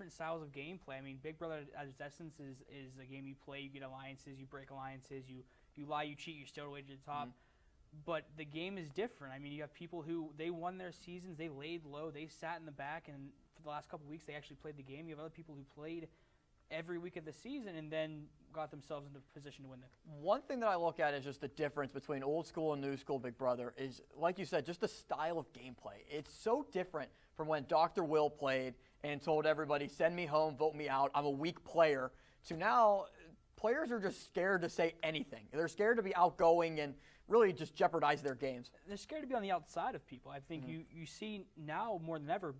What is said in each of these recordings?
different styles of gameplay. I mean, Big Brother at its essence is a game you play, you get alliances, you break alliances, you lie, you cheat, you steal your way to the top. But the game is different. I mean, you have people who, they won their seasons, they laid low, they sat in the back, and for the last couple of weeks, they actually played the game. You have other people who played every week of the season and then got themselves into a position to win it. One thing that I look at is just the difference between old school and new school Big Brother is, like you said, just the style of gameplay. It's so different from when Dr. Will played and told everybody, send me home, vote me out, I'm a weak player, to now players are just scared to say anything. They're scared to be outgoing and really just jeopardize their games. They're scared to be on the outside of people. I think you see now more than ever,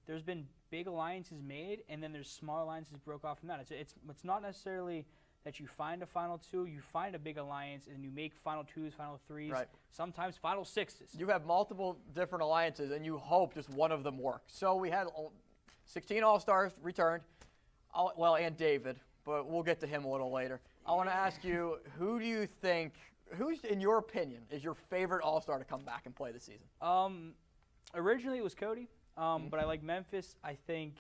there's been big alliances made, and then there's small alliances broke off from that. It's not necessarily that you find a final two, you find a big alliance, and you make final twos, final threes, sometimes final sixes. You have multiple different alliances, and you hope just one of them works. So we had 16 All-Stars returned, and David, but we'll get to him a little later. I want to ask you, who do you think, who's, in your opinion, is your favorite All-Star to come back and play this season? Originally it was Cody. But I like Memphis. I think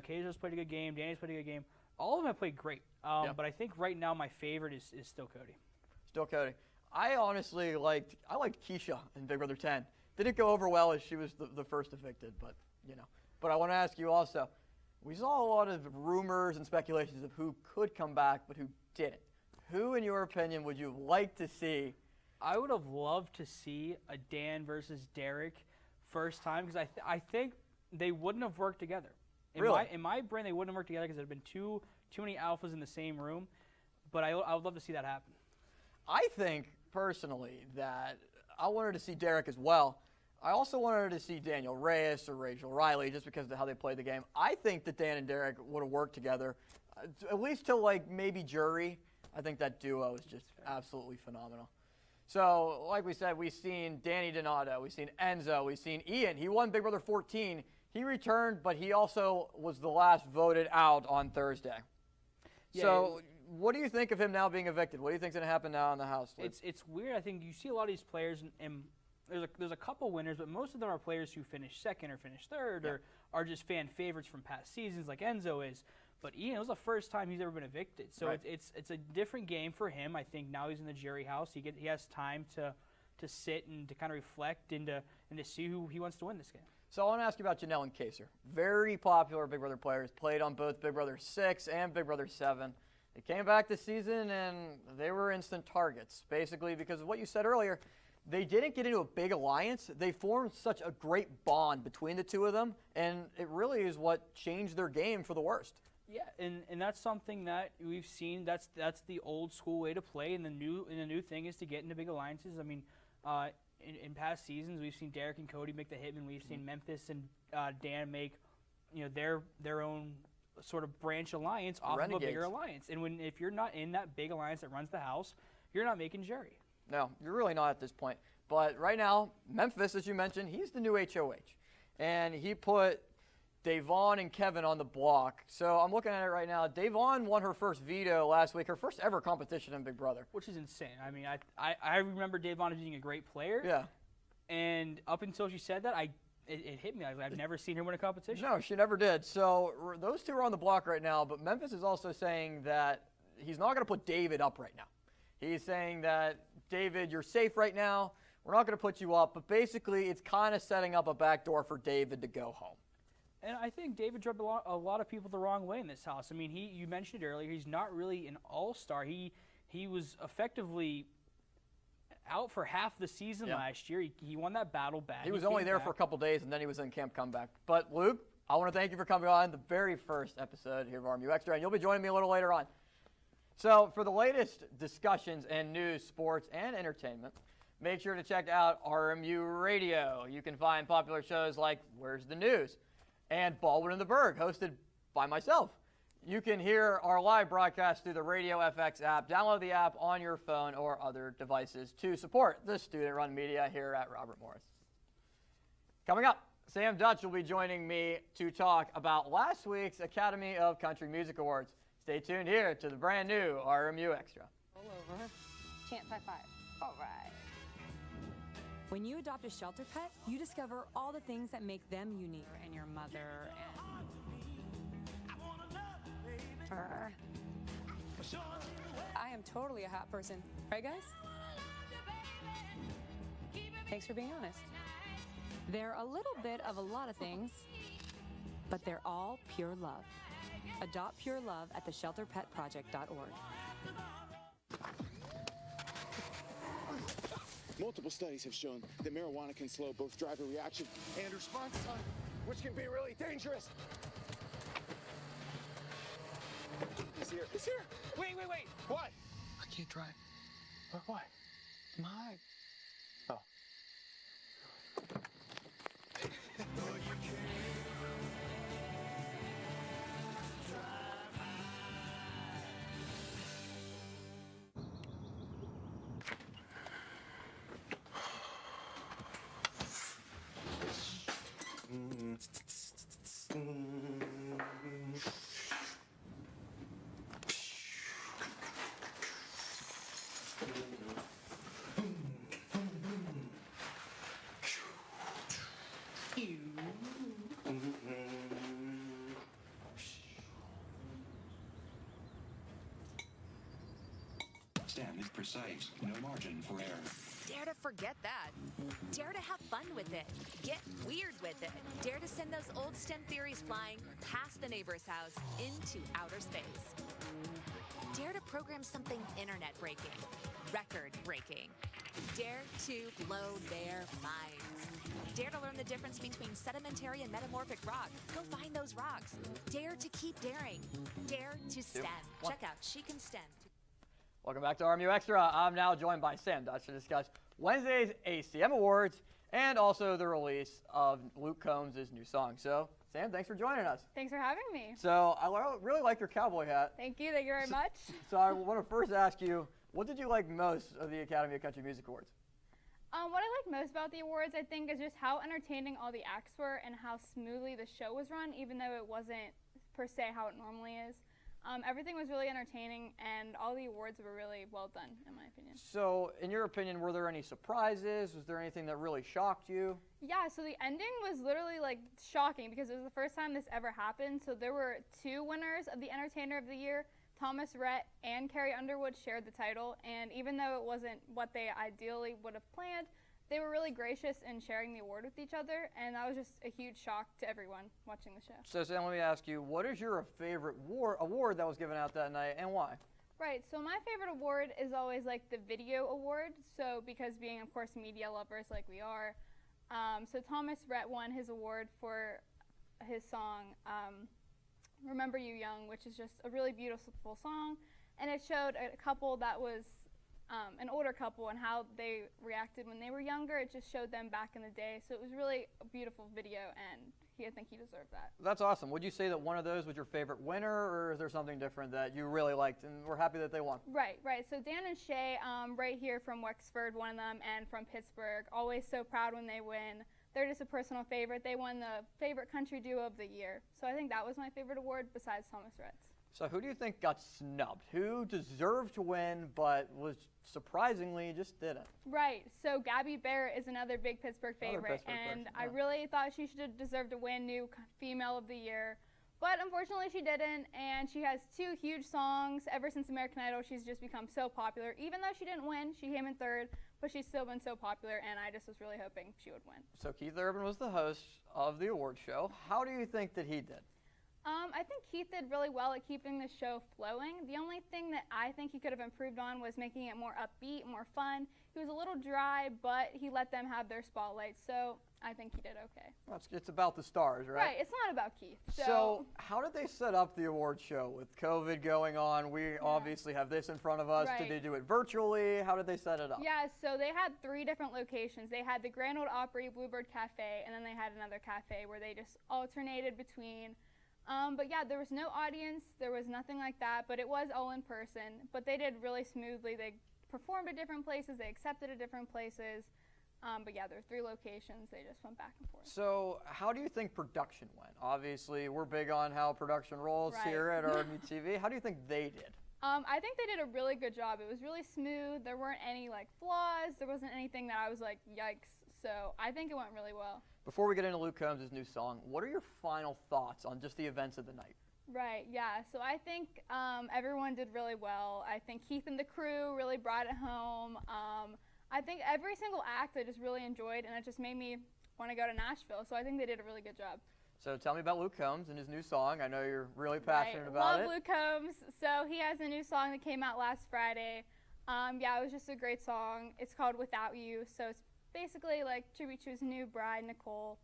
Kaiser's played a good game. Danny's played a good game. All of them have played great. But I think right now my favorite is still Cody. Still Cody. I honestly liked Keisha in Big Brother 10. Didn't go over well as she was the first evicted, but you know. But I want to ask you also, we saw a lot of rumors and speculations of who could come back, but who didn't. Who, in your opinion, would you like to see? I would have loved to see a Dan versus Derek first time, because I think they wouldn't have worked together. In my brain, they wouldn't have worked together because there had been too many alphas in the same room. But I would love to see that happen. I think, personally, that I wanted to see Derek as well. I also wanted to see Daniel Reyes or Rachel Riley just because of how they played the game. I think that Dan and Derek would have worked together, at least till like maybe jury. I think that duo is just absolutely phenomenal. So, like we said, we've seen Danny Donato, we've seen Enzo, we've seen Ian. He won Big Brother 14. He returned, but he also was the last voted out on Thursday. Yeah, so, what do you think of him now being evicted? What do you think is going to happen now in the house? It's weird. I think you see a lot of these players, and there's a couple winners, but most of them are players who finish second or finish third or are just fan favorites from past seasons, like Enzo is. But Ian, it was the first time he's ever been evicted, so it's a different game for him. I think now he's in the jury house. He has time to sit and to kind of reflect and to see who he wants to win this game. So I want to ask you about Janelle and Kaiser. Very popular Big Brother players, played on both Big Brother 6 and Big Brother 7. They came back this season and they were instant targets, basically because of what you said earlier. They didn't get into a big alliance. They formed such a great bond between the two of them, and it really is what changed their game for the worst. Yeah, and that's something that we've seen. That's the old school way to play, and the new thing is to get into big alliances. I mean, in past seasons, we've seen Derek and Cody make the Hitman. We've seen Memphis and Dan make their own sort of branch alliance off of a bigger alliance. And if you're not in that big alliance that runs the house, you're not making jury. No, you're really not at this point. But right now, Memphis, as you mentioned, he's the new HOH, and he put Davon and Kevin on the block. So I'm looking at it right now. Davon won her first veto last week, her first ever competition in Big Brother. Which is insane. I mean, I remember Davon as being a great player. Yeah. And up until she said that, it hit me. I've never seen her win a competition. No, she never did. So those two are on the block right now, but Memphis is also saying that he's not going to put David up right now. He's saying that, David, you're safe right now. We're not going to put you up. But basically, it's kind of setting up a backdoor for David to go home. And I think David rubbed a lot of people the wrong way in this house. I mean, you mentioned it earlier. He's not really an all-star. He was effectively out for half the season last year. He won that battle back. He was only there for a couple days, and then he was in Camp Comeback. But, Luke, I want to thank you for coming on the very first episode here of RMU Extra, and you'll be joining me a little later on. So, for the latest discussions and news, sports, and entertainment, make sure to check out RMU Radio. You can find popular shows like Where's the News? And Baldwin and the Berg, hosted by myself. You can hear our live broadcast through the Radio FX app. Download the app on your phone or other devices to support the student-run media here at Robert Morris. Coming up, Sam Dutch will be joining me to talk about last week's Academy of Country Music Awards. Stay tuned here to the brand new RMU Extra. Roll over. Chance high five. All right. When you adopt a shelter pet, you discover all the things that make them unique. And your mother and are. I am totally a hot person. Right, guys? Thanks for being honest. They're a little bit of a lot of things, but they're all pure love. Adopt pure love at theshelterpetproject.org. Multiple studies have shown that marijuana can slow both driver reaction and response time, which can be really dangerous. He's here. He's here. Wait. What? I can't drive. Why? My. Oh. Stand is precise, no margin for error. Dare to forget that. Dare to have fun with it. Get weird with it. Dare to send those old STEM theories flying past the neighbor's house into outer space. Dare to program something internet-breaking, record-breaking. Dare to blow their minds. Dare to learn the difference between sedimentary and metamorphic rock. Go find those rocks. Dare to keep daring. Dare to STEM. Check out She Can STEM. Welcome back to RMU Extra. I'm now joined by Sam Dutch to discuss Wednesday's ACM Awards and also the release of Luke Combs' new song. So, Sam, thanks for joining us. Thanks for having me. So, I really like your cowboy hat. Thank you very much. So, I want to first ask you, what did you like most of the Academy of Country Music Awards? What I like most about the awards, I think, is just how entertaining all the acts were and how smoothly the show was run, even though it wasn't per se how it normally is. Everything was really entertaining, and all the awards were really well done, in my opinion. So, in your opinion, were there any surprises? Was there anything that really shocked you? Yeah, so the ending was literally, like, shocking because it was the first time this ever happened. So there were two winners of the Entertainer of the Year. Thomas Rhett and Carrie Underwood shared the title, and even though it wasn't what they ideally would have planned, they were really gracious in sharing the award with each other, and that was just a huge shock to everyone watching the show. So, Sam, let me ask you, what is your favorite award that was given out that night, and why? Right, so my favorite award is always like the video award, so because being, of course, media lovers like we are. So Thomas Rhett won his award for his song, Remember You Young, which is just a really beautiful song, and it showed a couple that was an older couple and how they reacted when they were younger. It just showed them back in the day, so it was really a beautiful video, and I think he deserved that. That's awesome. Would you say that one of those was your favorite winner, or is there something different that you really liked and we're happy that they won? Right. So Dan and Shay, right here from Wexford, one of them, and from Pittsburgh, always so proud when they win. They're just a personal favorite. They won the favorite country duo of the year. So I think that was my favorite award besides Thomas Rhett's. So who do you think got snubbed? Who deserved to win but was surprisingly just didn't? Right. So Gabby Barrett is another big Pittsburgh favorite, and I really thought she should have deserved to win New Female of the Year. But unfortunately she didn't, and she has two huge songs. Ever since American Idol, she's just become so popular. Even though she didn't win, she came in third, but she's still been so popular, and I just was really hoping she would win. So Keith Urban was the host of the award show. How do you think that he did? I think Keith did really well at keeping the show flowing. The only thing that I think he could have improved on was making it more upbeat, more fun. He was a little dry, but he let them have their spotlight, so I think he did okay. Well, it's about the stars, right? Right, it's not about Keith. So how did they set up the award show with COVID going on? We obviously have this in front of us. Right. Did they do it virtually? How did they set it up? Yeah, so they had 3 different locations. They had the Grand Ole Opry Bluebird Cafe, and then they had another cafe where they just alternated between. But yeah, there was no audience, there was nothing like that, but it was all in person. But they did really smoothly. They performed at different places, they accepted at different places. But yeah, there were 3 locations, they just went back and forth. So how do you think production went? Obviously, we're big on how production rolls here at RMU-TV. How do you think they did? I think they did a really good job. It was really smooth. There weren't any flaws. There wasn't anything that I was like, yikes. So I think it went really well. Before we get into Luke Combs' new song, what are your final thoughts on just the events of the night? Right, yeah. So I think everyone did really well. I think Keith and the crew really brought it home. I think every single act I just really enjoyed, and it just made me want to go to Nashville. So I think they did a really good job. So tell me about Luke Combs and his new song. I know you're really passionate about it. Love Luke Combs. So he has a new song that came out last Friday. Yeah, it was just a great song. It's called Without You. So it's basically like tribute to his new bride, Nicole.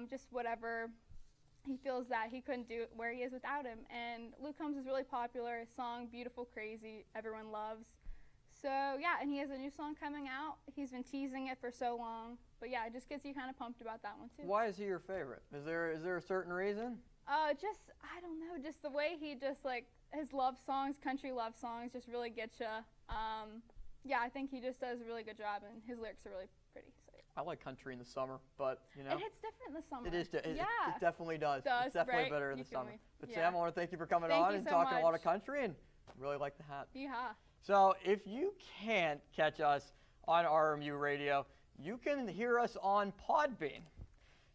Just whatever he feels that he couldn't do where he is without him. And Luke Combs is really popular. His song, Beautiful Crazy, everyone loves. So yeah, and he has a new song coming out. He's been teasing it for so long. But yeah, it just gets you kind of pumped about that one too. Why is he your favorite? Is there a certain reason? Just, I don't know, just the way he just like, his love songs, country love songs just really get you. Yeah, I think he just does a really good job, and his lyrics are really pretty. So, yeah. I like country in the summer, but you know. It hits different in the summer. It is. Yeah. It definitely does. It's definitely better in the summer. Me. But Yeah. Sam, I want to thank you for coming Thank on you and so talking a lot of much. country, and really like the hat. Yeah. So if you can't catch us on RMU Radio, you can hear us on Podbean.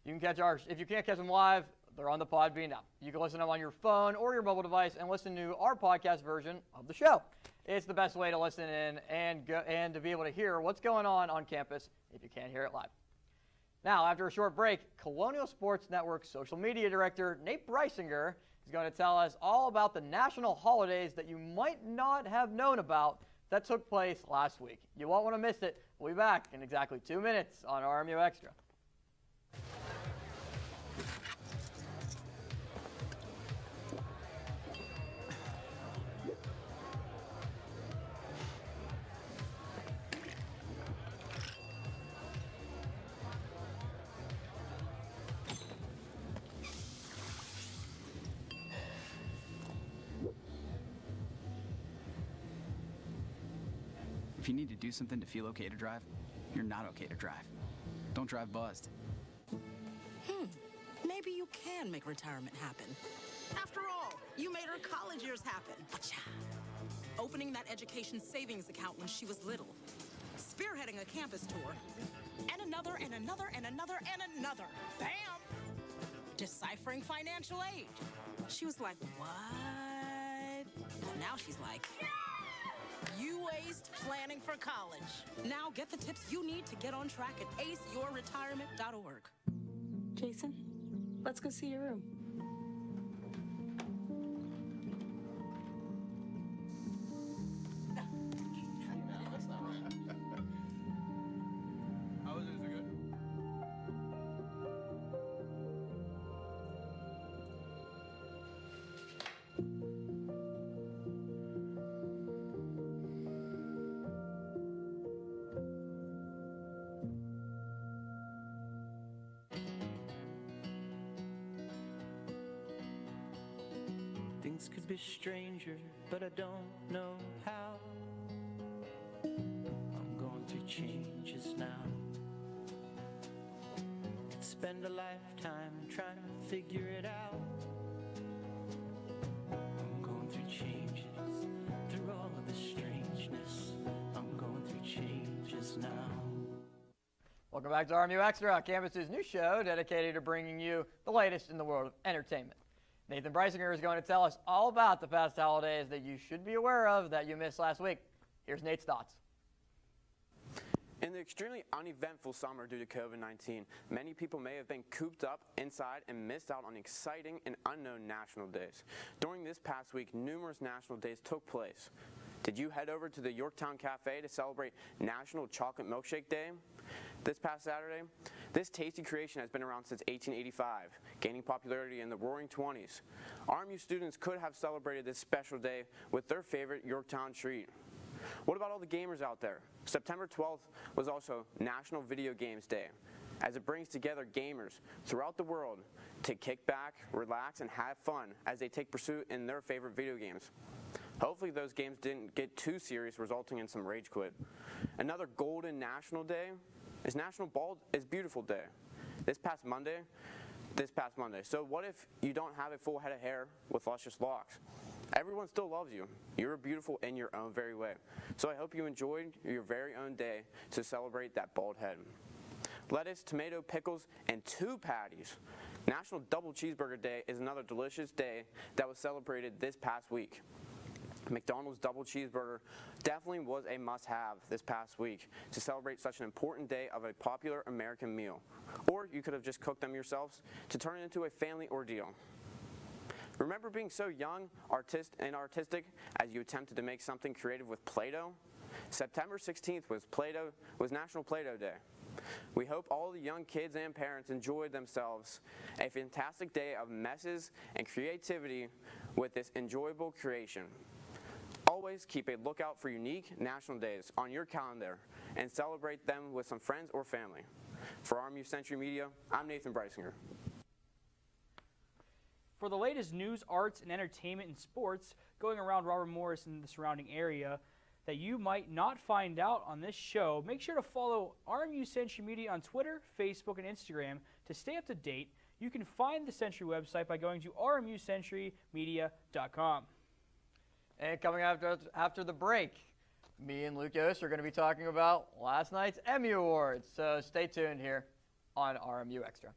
You can catch ours. If you can't catch them live, they're on the Podbean now. You can listen to them on your phone or your mobile device and listen to our podcast version of the show. It's the best way to listen in and to be able to hear what's going on campus if you can't hear it live. Now, after a short break, Colonial Sports Network social media director Nate Breisinger is going to tell us all about the national holidays that you might not have known about that took place last week. You won't want to miss it. We'll be back in exactly 2 minutes on RMU Extra. If you need to do something to feel okay to drive, you're not okay to drive. Don't drive buzzed. Maybe you can make retirement happen. After all, you made her college years happen. Opening that education savings account when she was little. Spearheading a campus tour. And another, and another, and another, and another. Bam! Deciphering financial aid. She was like, what? But now she's like, you aced planning for college. Now get the tips you need to get on track at aceyourretirement.org. Jason, let's go see your room. Things could be stranger, but I don't know how. I'm going through changes now. Could spend a lifetime trying to figure it out. I'm going through changes, through all of the strangeness. I'm going through changes now. Welcome back to RMU Extra, campus's new show dedicated to bringing you the latest in the world of entertainment. Nathan Breisinger is going to tell us all about the past holidays that you should be aware of that you missed last week. Here's Nate's thoughts. In the extremely uneventful summer due to COVID-19, many people may have been cooped up inside and missed out on exciting and unknown national days. During this past week, numerous national days took place. Did you head over to the Yorktown Cafe to celebrate National Chocolate Milkshake Day this past Saturday? This tasty creation has been around since 1885, gaining popularity in the Roaring 20s. RMU students could have celebrated this special day with their favorite Yorktown treat. What about all the gamers out there? September 12th was also National Video Games Day, as it brings together gamers throughout the world to kick back, relax, and have fun as they take pursuit in their favorite video games. Hopefully those games didn't get too serious, resulting in some rage quit. Another golden national day is National Bald is Beautiful Day. This past Monday. So what if you don't have a full head of hair with luscious locks? Everyone still loves you. You're beautiful in your own very way. So I hope you enjoyed your very own day to celebrate that bald head. Lettuce, tomato, pickles, and 2 patties. National Double Cheeseburger Day is another delicious day that was celebrated this past week. McDonald's Double Cheeseburger definitely was a must-have this past week to celebrate such an important day of a popular American meal. Or you could have just cooked them yourselves to turn it into a family ordeal. Remember being so young and artistic as you attempted to make something creative with Play-Doh? September 16th was National Play-Doh Day. We hope all the young kids and parents enjoyed themselves a fantastic day of messes and creativity with this enjoyable creation. Always keep a lookout for unique national days on your calendar and celebrate them with some friends or family. For RMU Century Media, I'm Nathan Breisinger. For the latest news, arts, and entertainment and sports going around Robert Morris and the surrounding area that you might not find out on this show, make sure to follow RMU Century Media on Twitter, Facebook, and Instagram to stay up to date. You can find the Century website by going to rmucenturymedia.com. And coming after the break, me and Luke Yost are going to be talking about last night's Emmy Awards. So stay tuned here on RMU Extra.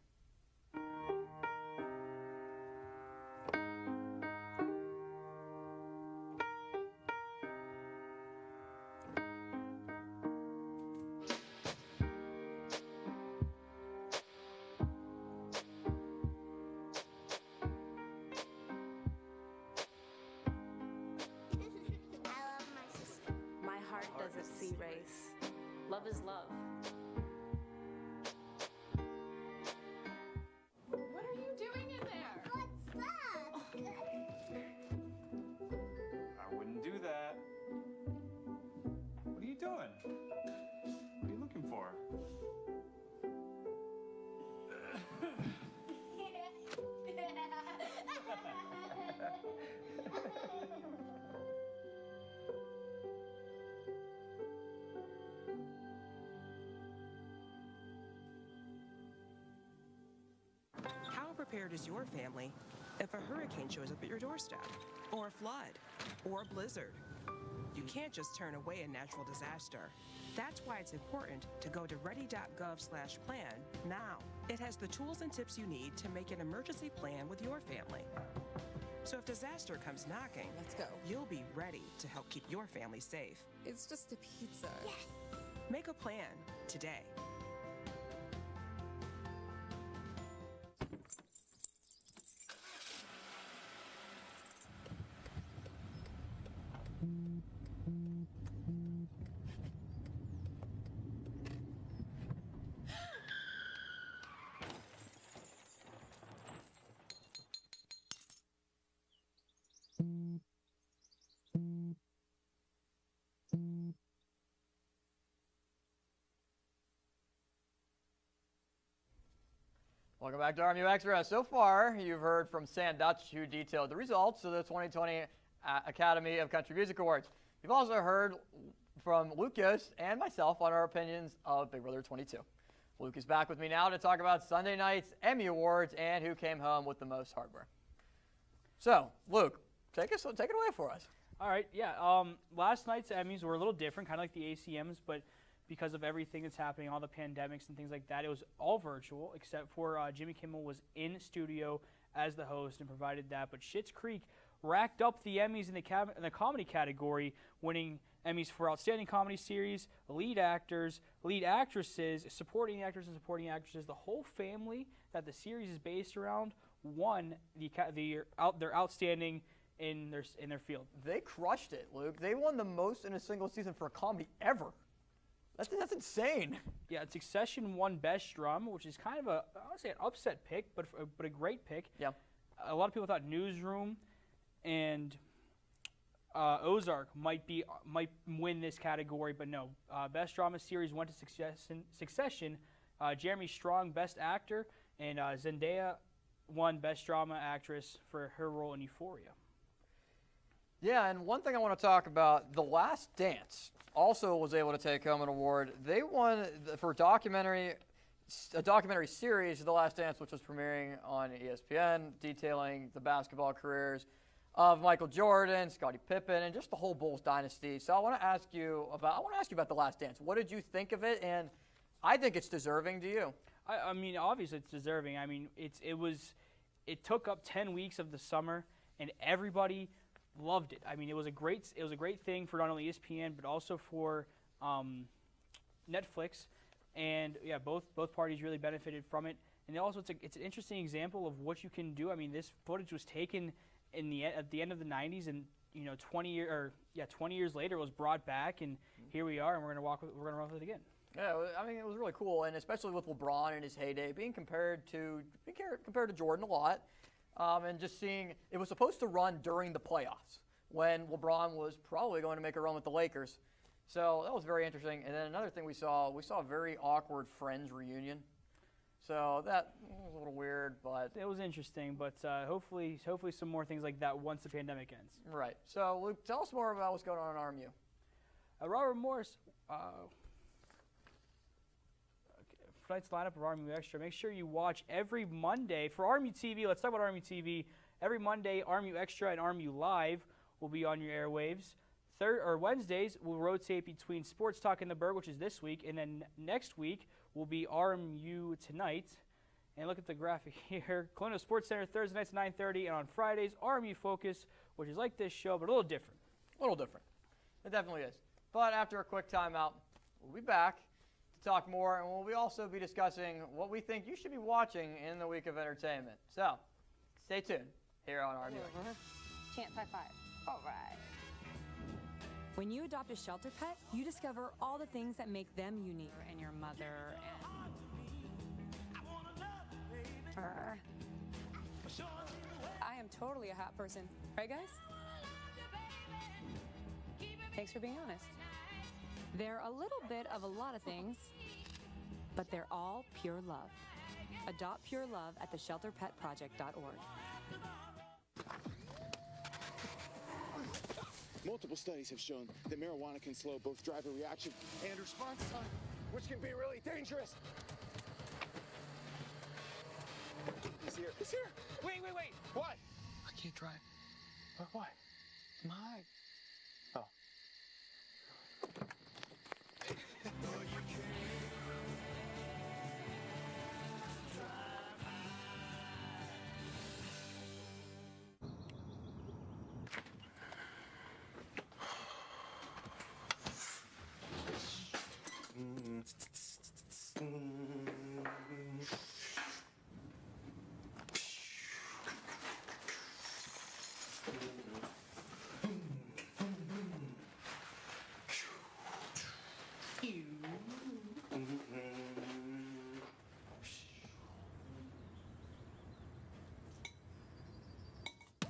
Love is love. What are you doing in there? What's that? I wouldn't do that. What are you doing? What are you looking for? Prepared is your family if a hurricane shows up at your doorstep, or a flood, or a blizzard? You can't just turn away a natural disaster. That's why it's important to go to ready.gov/plan now. It has the tools and tips you need to make an emergency plan with your family. So if disaster comes knocking, Let's go. You'll be ready to help keep your family safe. It's just a pizza. Yes. Make a plan today. Welcome back to RMU Extra. So far, you've heard from Sam Dutch, who detailed the results of the 2020 Academy of Country Music Awards. You've also heard from Luke Yost and myself on our opinions of Big Brother 22. Luke is back with me now to talk about Sunday night's Emmy Awards and who came home with the most hardware. So, Luke, take it away for us. All right, yeah. Last night's Emmys were a little different, kind of like the ACMs, but because of everything that's happening, all the pandemics and things like that, it was all virtual, except for Jimmy Kimmel was in studio as the host and provided that. But Schitt's Creek racked up the Emmys in the comedy category, winning Emmys for Outstanding Comedy Series, Lead Actors, Lead Actresses, Supporting Actors and Supporting Actresses. The whole family that the series is based around won their outstanding in their field. They crushed it, Luke. They won the most in a single season for a comedy ever. That's insane. Yeah, Succession won Best Drum, which is kind of I want to say an upset pick, but a great pick. Yeah. A lot of people thought Newsroom and Ozark might win this category, but no. Best Drama Series went to Succession. Jeremy Strong, Best Actor, and Zendaya won Best Drama Actress for her role in Euphoria. Yeah, and one thing I want to talk about, The Last Dance also was able to take home an award. They won for a documentary series, The Last Dance, which was premiering on ESPN, detailing the basketball careers of Michael Jordan, Scottie Pippen, and just the whole Bulls dynasty. So I want to ask you about The Last Dance. What did you think of it? And I think it's deserving. Do you? I mean, obviously it's deserving. I mean, it took up 10 weeks of the summer, and everybody loved it. I mean, it was a great thing for not only ESPN but also for Netflix, and yeah, both parties really benefited from it. And also, it's an interesting example of what you can do. I mean, this footage was taken at the end of the 90s, and 20 years later, it was brought back, and here we are, and we're gonna run with it again. Yeah, I mean, it was really cool, and especially with LeBron in his heyday, being compared to Jordan a lot, and just seeing it was supposed to run during the playoffs when LeBron was probably going to make a run with the Lakers. So that was very interesting. And then another thing we saw a very awkward Friends reunion. So that was a little weird, but it was interesting. But hopefully some more things like that once the pandemic ends. Right. So Luke, tell us more about what's going on in RMU. Robert Morris. Tonight's lineup of RMU Extra. Make sure you watch every Monday for RMU-TV. Let's talk about RMU-TV. Every Monday, RMU Extra and RMU Live will be on your airwaves. Wednesdays, we'll rotate between Sports Talk in the Berg, which is this week, and then next week will be RMU Tonight. And look at the graphic here. Colonial Sports Center Thursday nights at 9:30, and on Fridays, RMU Focus, which is like this show, but a little different. A little different. It definitely is. But after a quick timeout, we'll be back to talk more, and we'll also be discussing what we think you should be watching in the week of entertainment. So, stay tuned here on RMU. Chance high five. All right. When you adopt a shelter pet, you discover all the things that make them unique. And your mother and... I am totally a hot person. Right, guys? Thanks for being honest. They're a little bit of a lot of things, but they're all pure love. Adopt pure love at theshelterpetproject.org. Multiple studies have shown that marijuana can slow both driver reaction and response time, which can be really dangerous. He's here. He's here. Wait. What? I can't drive. What? My. Oh.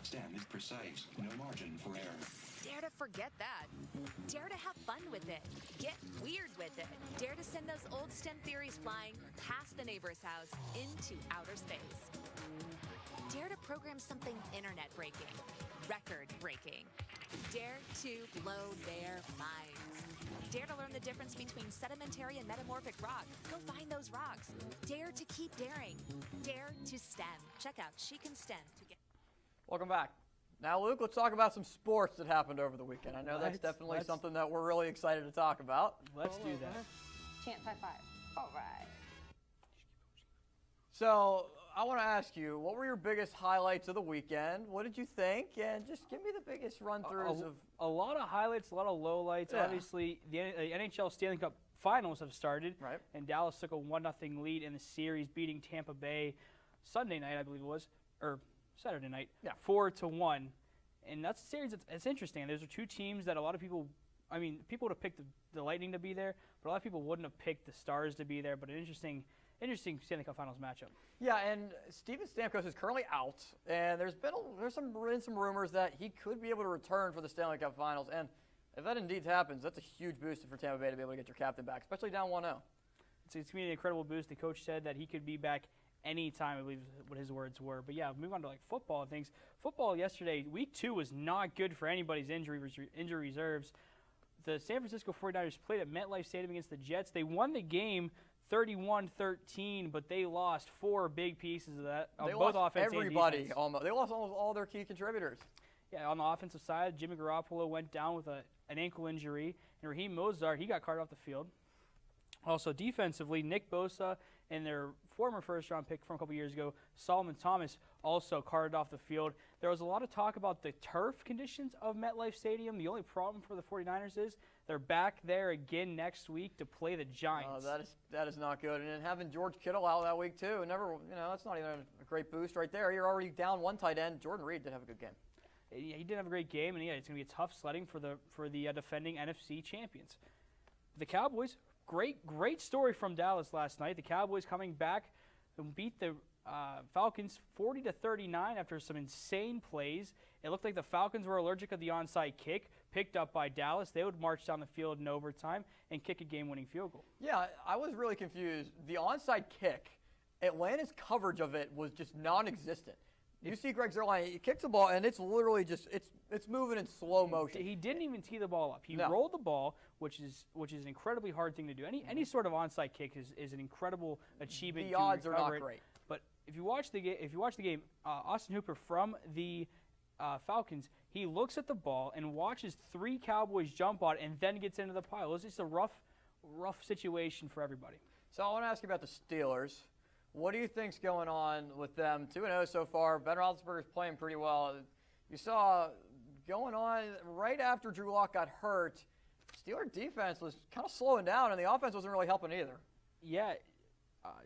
Stem is precise, no margin for error. Dare to forget that. Dare to have fun with it. Get weird with it. Dare to send those old STEM theories flying past the neighbor's house into outer space. Dare to program something internet-breaking, record-breaking. Dare to blow their minds. Dare to learn the difference between sedimentary and metamorphic rock. Go find those rocks. Dare to keep daring. Dare to STEM. Check out She Can STEM to get... Welcome back. Now, Luke, let's talk about some sports that happened over the weekend. I know that's definitely something that we're really excited to talk about. Let's do that. Chance high five. All right. So, I want to ask you, what were your biggest highlights of the weekend? What did you think? And just give me the biggest run-throughs of... A lot of highlights, a lot of lowlights. Yeah. Obviously, the NHL Stanley Cup Finals have started. Right. And Dallas took a 1-0 lead in the series, beating Tampa Bay Sunday night, I believe it was, or Saturday night, 4-1. And that's a series that's interesting. Those are two teams that a lot of people, people would have picked the Lightning to be there, but a lot of people wouldn't have picked the Stars to be there. But an interesting Stanley Cup Finals matchup. Yeah, and Steven Stamkos is currently out, and there's been some rumors that he could be able to return for the Stanley Cup Finals. And if that indeed happens, that's a huge boost for Tampa Bay to be able to get your captain back, especially down 1-0. It's going to be an incredible boost. The coach said that he could be back anytime, I believe what his words were. But yeah, move on to football and things. Football yesterday, week 2 was not good for anybody's injury reserves. The San Francisco 49ers played at MetLife Stadium against the Jets. They won the game 31-13, but they lost 4 big pieces of that. They both lost offense everybody and defense. almost. They lost almost all their key contributors. Yeah, on the offensive side, Jimmy Garoppolo went down with an ankle injury, and Raheem Mostert, he got carted off the field. Also, defensively, Nick Bosa and their former first-round pick from a couple years ago, Solomon Thomas, also carted off the field. There was a lot of talk about the turf conditions of MetLife Stadium. The only problem for the 49ers is they're back there again next week to play the Giants. Oh, that is not good. And then having George Kittle out that week too, that's not even a great boost right there. You're already down one tight end. Jordan Reed did have a good game. Yeah, he did have a great game, and it's going to be a tough sledding for the defending NFC champions. The Cowboys, great story from Dallas last night. The Cowboys coming back and beat the Falcons 40-39 after some insane plays. It looked like the Falcons were allergic to the onside kick picked up by Dallas. They would march down the field in overtime and kick a game-winning field goal. Yeah, I was really confused. The onside kick, Atlanta's coverage of it was just non-existent. You see Greg Zuerlein, he kicks the ball, and it's literally just it's moving in slow motion. He didn't even tee the ball up. He rolled the ball, which is an incredibly hard thing to do. Any sort of onside kick is an incredible achievement. The odds are not great. But if you watch the game, Austin Hooper from the Falcons, he looks at the ball and watches 3 Cowboys jump on it and then gets into the pile. It's just a rough situation for everybody. So I want to ask you about the Steelers. What do you think's going on with them? 2-0 so far. Ben Roethlisberger's playing pretty well. You saw going on right after Drew Lock got hurt, Steeler defense was kind of slowing down, and the offense wasn't really helping either. Yeah,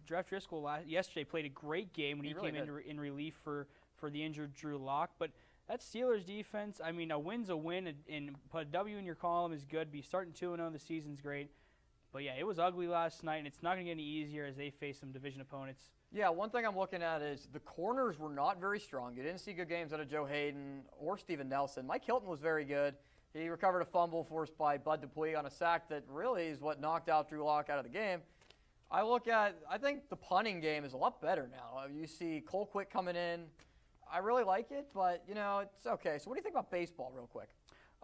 Jeff Driscoll yesterday played a great game when he really came in relief for the injured Drew Lock. But that Steelers defense, I mean, a win's a win, and put a W in your column is good. Be starting 2-0 the season's great. But, yeah, it was ugly last night, and it's not going to get any easier as they face some division opponents. Yeah, one thing I'm looking at is the corners were not very strong. You didn't see good games out of Joe Hayden or Steven Nelson. Mike Hilton was very good. He recovered a fumble forced by Bud Dupuis on a sack that really is what knocked out Drew Lock out of the game. I think the punting game is a lot better now. You see Cole Quick coming in. I really like it, but, it's okay. So what do you think about baseball real quick?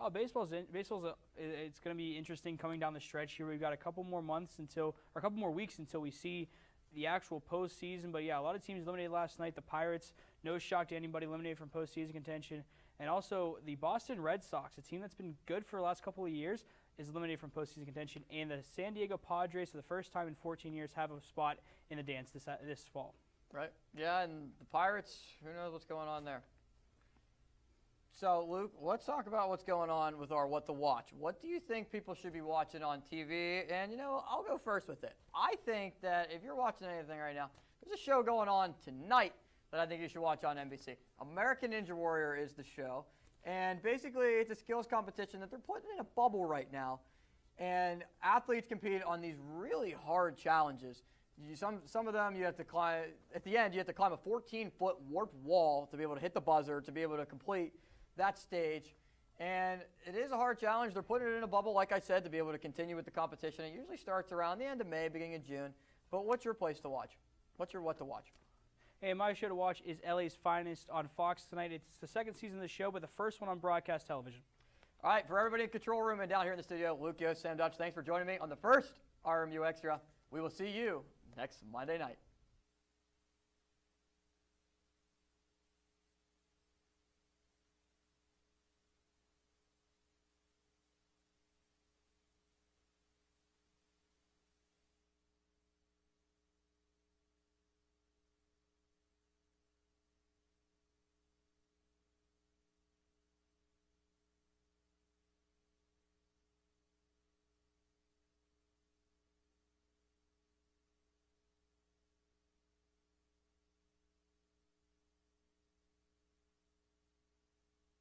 Oh, baseball's it's going to be interesting coming down the stretch here. We've got a couple more weeks until we see the actual postseason. But yeah, a lot of teams eliminated last night. The Pirates, no shock to anybody, eliminated from postseason contention, and also the Boston Red Sox, a team that's been good for the last couple of years, is eliminated from postseason contention. And the San Diego Padres, for the first time in 14 years, have a spot in the dance this fall. Right. Yeah, and the Pirates, who knows what's going on there. So, Luke, let's talk about what's going on with our What to Watch. What do you think people should be watching on TV? And, I'll go first with it. I think that if you're watching anything right now, there's a show going on tonight that I think you should watch on NBC. American Ninja Warrior is the show. And basically, it's a skills competition that they're putting in a bubble right now. And athletes compete on these really hard challenges. Some of them you have to climb, at the end, you have to climb a 14-foot warped wall to be able to hit the buzzer, to be able to complete that stage. And it is a hard challenge. They're putting it in a bubble, like I said, to be able to continue with the competition. It usually starts around the end of May, beginning of June. But what's your place to watch? What's your What to Watch? Hey, my show to watch is LA's Finest on Fox tonight. It's the second season of the show, but the first one on broadcast television. All right, for everybody in the control room and down here in the studio, Luke, Yost, Sam Dutch, thanks for joining me on the first RMU Extra. We will see you next Monday night.